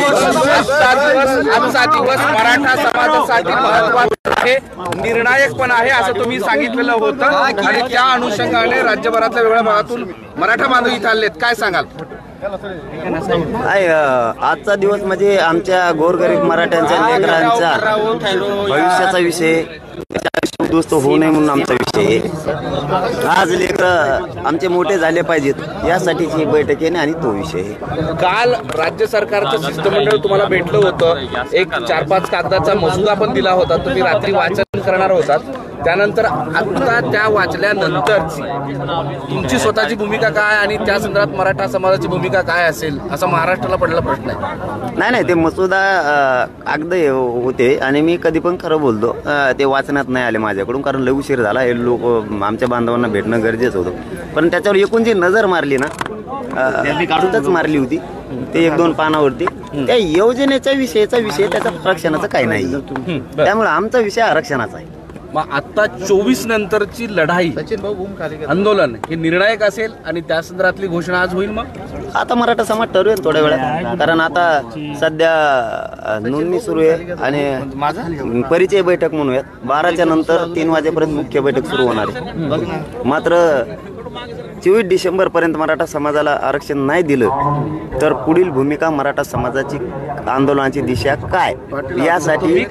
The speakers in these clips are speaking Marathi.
आजचा दिवस मराठा समाजासाठी महत्त्वाचा आहे, निर्णायक पण आहे असं तुम्ही सांगितलेलं होतं आणि त्या अनुषंगाने राज्यभरातल्या वेगळ्या भागातून मराठा बांधव इथे आलेत, काय सांगाल? आजचा दिवस म्हणजे आमच्या गोरगरीब मराठ्यांच्या लेकरांचा भविष्याचा विषय उद्ध्वस्त होऊ नये म्हणून आमचा विषय आहे। आज लेकर आमचे मोठे झाले पाहिजेत यासाठीची बैठक आहे आणि तो विषय आहे। काल राज्य सरकारचं शिष्टमंडळ तुम्हाला भेटलं होतं, एक 4-5 कागदाचा मसुदा पण दिला होता, तुम्ही रात्री वाचन करणार होतात, त्यानंतर आता त्या वाचल्यानंतरची तुमची स्वतःची भूमिका काय आणि त्या संदर्भात मराठा समाजाची भूमिका काय असेल असा महाराष्ट्राला पडलेला प्रश्न आहे। नाही ते मसुदा कागद होते आणि मी कधी पण खरं बोलतो, ते वाचण्यात नाही आले माझ्याकडून, कारण लय उशीर झाला, हे लोक आमच्या बांधवांना भेटणं गरजेचं होतं। पण त्याच्यावर एकूण जी नजर मारली ना, काढूनच मारली होती ते 1-2 पानावरती, त्या योजनेच्या विषयीचा विषय त्याचा आरक्षणाचा काही नाही, त्यामुळे आमचा विषय आरक्षणाचा आहे। मग आता 24 नंतरची लढाई आंदोलन हे निर्णायक असेल आणि त्या संदर्भातली घोषणा आज होईल। मग आता मराठा समाज ठरवेल थोड्या वेळात, कारण आता सध्या नोंदणी सुरू आहे आणि परिचय बैठक म्हणूयात 12च्या नंतर 3 वाजेपर्यंत मुख्य बैठक सुरू होणार आहे। मात्र 24 डिसेंबर पर्यंत मराठा समाजाला आरक्षण नाही दिलं तर पुढील भूमिका मराठा समाजाची आंदोलनाची दिशा काय यासाठी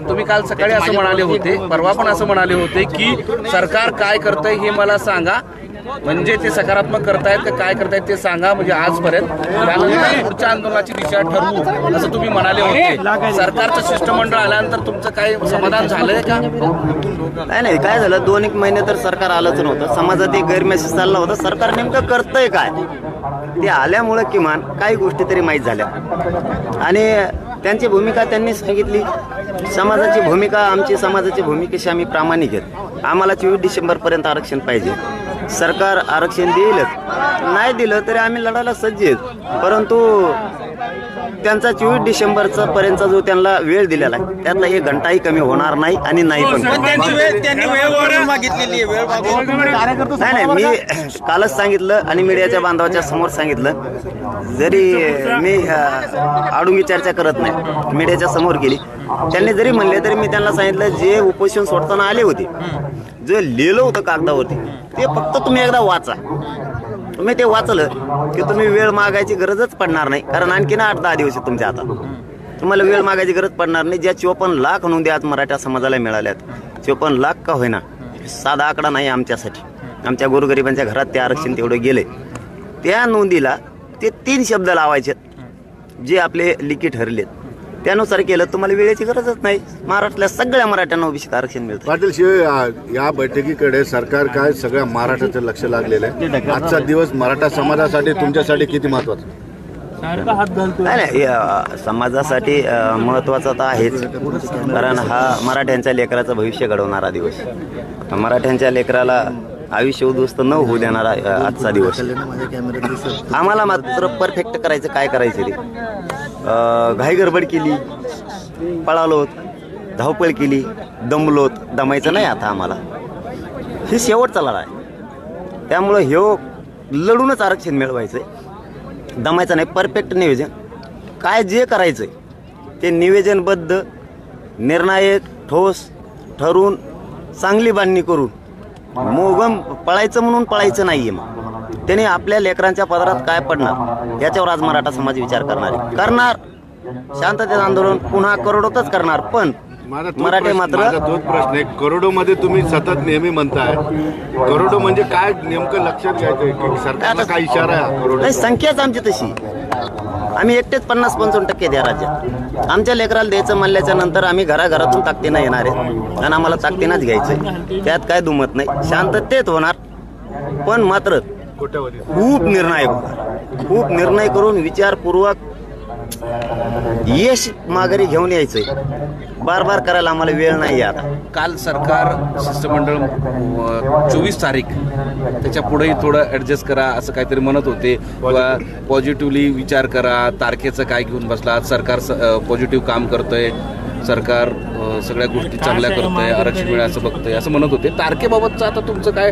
तुम्ही काल सकाळी असं म्हणाले होते, परवा पण असं म्हणाले होते की सरकार काय करतंय हे मला सांगा, म्हणजे ते सकारात्मक करतायत का काय करतायत ते सांगा, म्हणजे आजपर्यंत त्यानंतर पुढच्या आंदोलनाची दिशा ठरवू असं तुम्ही म्हणाले होते। सरकारचं शिष्टमंडळ आल्यानंतर तुमचं काय समाधान झालंय का? नाही काय झालं, 2-1 महिने तर सरकार आलंच नव्हतं, समाजात एक गैरमेसेज चालला होता, सरकार नेमकं करतंय काय ते आल्यामुळे किमान काही गोष्टी तरी माहीत झाल्या आणि त्यांची भूमिका त्यांनी सांगितली। समाजाची भूमिका, आमची समाजाची भूमिकेशी आम्ही प्रामाणिक आहेत, आम्हाला 24 डिसेंबर पर्यंत आरक्षण पाहिजे, सरकार आरक्षण देईलच, नाही दिलं तरी आम्ही लढायला सज्ज आहेत, परंतु त्यांचा 24 डिसेंबरचा पर्यंतचा जो त्यांना वेळ दिलेला आहे त्यातला 1 घंटाही कमी होणार नाही आणि नाही पण नाही मी कालच सांगितलं आणि मीडियाच्या बांधवाच्या समोर सांगितलं, जरी मी आडुंगी चर्चा करत नाही, मीडियाच्या समोर केली, त्यांनी जरी म्हणले तरी मी त्यांना सांगितलं जे उपोषण सोडताना आले होते, जे लिहिलं होतं कागदावरती ते फक्त तुम्ही एकदा वाचा, तुम्ही ते वाचलं की तुम्ही वेळ मागायची गरजच पडणार नाही, कारण आणखीन 8-10 दिवस आहेत तुमच्या हातात, तुम्हाला वेळ मागायची गरज पडणार नाही। ज्या 54 लाख नोंदी आज मराठा समाजाला मिळाल्यात, 54 लाख का होईना, साधा आकडा नाही आमच्यासाठी, आमच्या गोरगरिबांच्या घरात ते आरक्षण तेवढं गेले, त्या नोंदीला ते 3 शब्द लावायचे जे आपले लिखी ठरलेत, त्यानुसार केलं तुम्हाला वेळेची गरजच नाही, महाराष्ट्रातल्या सगळ्या मराठ्यांना ओबीसी आरक्षण मिळतं। पाटील शिवाय या बैठकीकडे सरकार काय सगळ्या महाराष्ट्राचं लक्ष लागलेलं आहे, आजचा दिवस मराठा समाजासाठी तुमच्यासाठी किती महत्वाचा? नाही समाजासाठी महत्त्वाचा तर आहेच, कारण हा मराठ्यांच्या लेकराचं भविष्य घडवणारा दिवस, मराठ्यांच्या लेकराला आयुष्य उद्ध्वस्त न होऊ देणारा आजचा दिवस। आम्हाला मात्र परफेक्ट करायचं, काय करायचं ते घाई गडबड केली, पळालोत, धावपळ केली, दमलोत, दमायचं नाही आता आम्हाला, हे शेवटचा लढा आहे, त्यामुळं ह्यो लढूनच आरक्षण मिळवायचं आहे, दमायचं नाही। परफेक्ट नियोजन काय जे करायचं आहे ते नियोजनबद्ध, निर्णायक, ठोस ठरून चांगली बांधणी करून, मोगम पळायचं म्हणून पळायचं नाहीये, मग त्याने आपल्या लेकरांच्या पदरात काय पडणार याच्यावर आज मराठा समाज विचार करणार, शांततेचं आंदोलन पुन्हा करोडोतच करणार, पण मराठे मात्र तोच प्रश्न आहे, करोडोमध्ये तुम्ही सतत नेहमी म्हणताय, करोडो म्हणजे काय नेमकं लक्षात घ्यायचं, सरकारला काय इशारा आहे? नाही, संख्याच आमची तशी, आम्ही एकटेच 50-55% द्या राज्यात, आमच्या लेकराला द्यायचं म्हणल्याच्या नंतर आम्ही घराघरातून ताकदीनं येणार आहे आणि आम्हाला ताकदीनंच घ्यायचंय, त्यात काय दुमत नाही, शांततेत होणार, पण मात्र खूप निर्णायक होणार, खूप निर्णय करून विचारपूर्वक यश माघारी घेऊन यायचंय, बार करायला आम्हाला वेळ नाही आता। काल सरकार शिष्टमंडळ 24 तारीख त्याच्या पुढेही थोडं ऍडजस्ट करा असं काहीतरी म्हणत होते, पॉझिटिव्हली विचार करा, तारखेचं काय घेऊन बसला, सरकार पॉझिटिव्ह काम करतंय, सरकार सगळ्या गोष्टी चांगल्या करतंय, आरक्षण मिळालं असं बघतंय असं म्हणत होते, तारखेबाबतचं आता तुमचं काय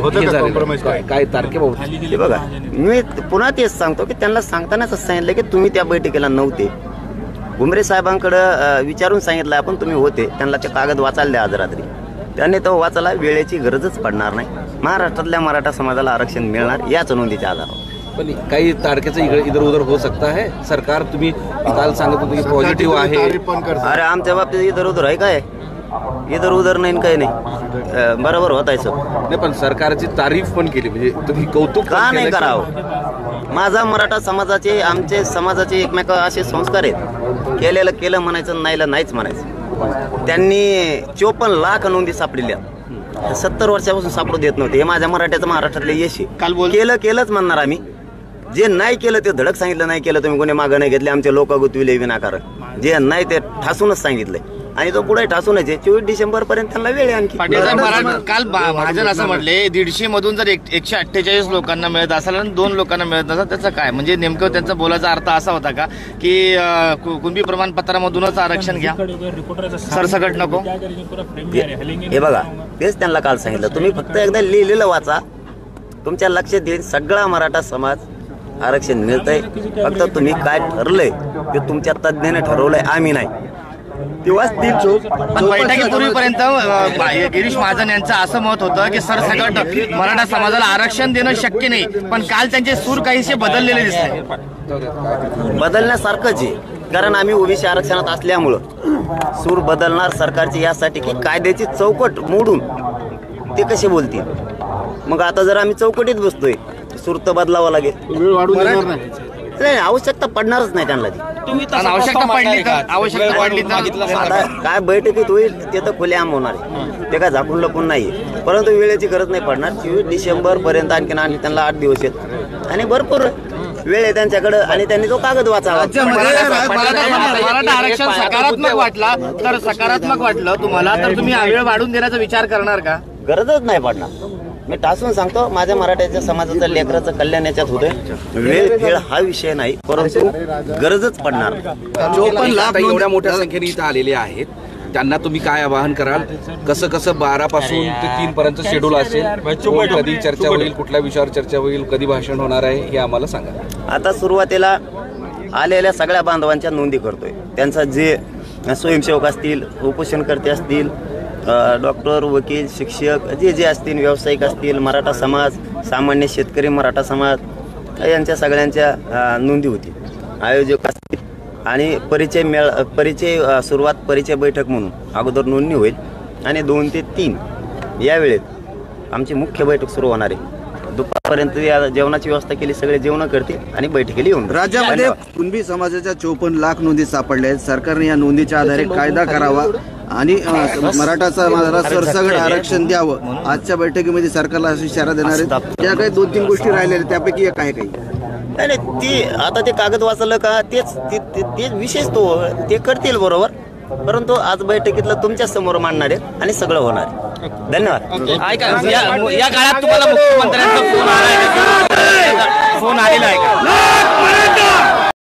होतं हे का झालेलं. compromise काय? काय तारखेबाबत हे बघा, मी पुन्हा तेच सांगतो की त्यांना सांगतानाच सांगितलं की तुम्ही त्या बैठकीला नव्हते. घुमरे साहेबांकडं विचारून सांगितलं आपण, तुम्ही होते. त्यांना ते कागद वाचायला द्या आज रात्री. त्यांनी तो वाचायला वेळेची गरजच पडणार नाही. महाराष्ट्रातल्या मराठा समाजाला आरक्षण मिळणार याच नोंदीच्या आधारावर. पण काही तारखेचं इधर उधर हो सकता है. सरकार तुम्ही काल सांगत होते की पॉझिटिव्ह आहे. तारीफ पण करतात. अरे आमच्या बाबतीत इधर उधर आहे काय? इधर उधर नाही काही नाही, बरोबर होत आहे सब. नाही, पण सरकारची तारीफ पण केली, म्हणजे तुम्ही कौतुक का पण नाही केलं की- करावं? माझा मराठा समाजाचे, आमचे समाजाचे एकमेक असे संस्कार आहेत. केलेलं केलं म्हणायचं, नाहीला नाहीच म्हणायचं. त्यांनी 54 लाख नोंदी सापडलेल्या 70 वर्षापासून सापडू देत नव्हते. हे माझ्या मराठ्याचं महाराष्ट्रातले यश आहे. केलंच म्हणणार आम्ही. जे नाही केलं ते धडक सांगितलं, नाही केलं तुम्ही कोणी मागं नाही घेतले, आमचे लोक गुतविले विनाकारण. जे नाही ते ठासूनच सांगितलंय आणि तो पुढे ठासूनच आहे. 24 डिसेंबर पर्यंत त्यांना वेळ आहे आणखी. पाटील साहेब, काल महाजन असं म्हटले 150 मधून जर 148 लोकांना मिळत असेल आणि 2 लोकांना मिळत नसेल, त्याचं काय? म्हणजे नेमकं त्यांचा बोलायचा अर्थ असा होता का की कुणबी प्रमाणपत्रामधूनच आरक्षण घ्या, सरसकट नको? हे बघा, तेच त्यांना काल सांगितलं. तुम्ही फक्त एकदा लिहिलेलं वाचा, तुमच्या लक्षात येईल सगळा मराठा समाज आरक्षण मिळतंय. फक्त तुम्ही काय ठरलंय ते तुमच्या तज्ज्ञाने ठरवलंय, आम्ही नाही. तेव्हाच पण बैठकीपूर्वीपर्यंत गिरीश महाजन यांचं असं मत होतं की सरसकट मराठा समाजाला आरक्षण देणं शक्य नाही, पण काल त्यांचे सूर काहीसे बदललेले दिसले. बदलण्यासारखंच आहे, कारण आम्ही ओबीसी आरक्षणात असल्यामुळं सूर बदलणार सरकारची यासाठी की कायद्याची चौकट मोडून ते कसे बोलतील. मग आता जर आम्ही चौकटीत बसतोय, सूर तर बदलावा लागेल. वेळ वाढून देणार नाही. नाही, आवश्यकता पडणारच नाही त्यांना ती. आणि आवश्यकता पडली तर आता काय बैठकीत होईल ते तर खुलेआम होणार आहे, ते काय झाकून लपून नाही. परंतु वेळेची गरज नाही पडणार. 24 डिसेंबर पर्यंत आणखी त्यांना 8 दिवस आहेत आणि भरपूर वेळ आहे त्यांच्याकडे आणि त्यांनी तो कागद वाचावा. मराठा आरक्षण सकारात्मक वाटला तर सकारात्मक वाटलं तुम्हाला तर तुम्ही वेळ वाढून देण्याचा विचार करणार का? गरजच नाही पडणार. मी टासून सांगतो, माझ्या मराठ्याच्या समाजाचं लेकराचं कल्याण याच्यात होतंय. वेळ खेळ हा विषय नाही, परंतु गरजच पडणार. 54 लाख एवढ्या मोठ्या संख्येने इथं आलेले आहेत. त्यांना तुम्ही काय आवाहन कराल? कसं 12 पासून ते 3 पर्यंत शेड्यूल असेल? कधी चर्चा होईल, कुठल्या विषयावर चर्चा होईल, कधी भाषण होणार आहे, हे आम्हाला सांगा. आता सुरुवातीला आलेल्या सगळ्या बांधवांच्या नोंदी करतोय. त्यांचा जे स्वयंसेवक असतील, उपोषणकर्ते असतील, डॉक्टर, वकील, शिक्षक जे असतील, व्यावसायिक असतील, मराठा समाज, सामान्य शेतकरी मराठा समाज यांच्या सगळ्यांच्या नोंदी होती. आयोजक असतील आणि परिचय सुरुवात परिचय बैठक म्हणून अगोदर नोंदणी होईल आणि 2 ते 3 या वेळेत आमची मुख्य बैठक सुरू होणार आहे. दुपारपर्यंत या जेवणाची व्यवस्था केली, सगळे जेवण करतील आणि बैठकीला येऊन. राज्यामध्ये कुणबी समाजाच्या 54 लाख नोंदी सापडल्या आहेत. सरकारने या नोंदीच्या आधारे कायदा करावा आणि मराठा समाजाला सरसकट आरक्षण द्यावं. आजच्या बैठकीमध्ये सरकारला असा इशारा देणार आहेत. त्या काही 2-3 गोष्टी राहिलेल्या, त्यापैकी एक आहे काही. नाही, ती आता ते कागद वाचलं का तेच विशेष तो ते करतील बरोबर. परंतु आज बैठकीतलं तुमच्या समोर मांडणार आहे आणि सगळं होणार आहे. धन्यवाद. ऐका, या काळात तुम्हाला मुख्यमंत्र्यांचा फोन आलेला आहे का?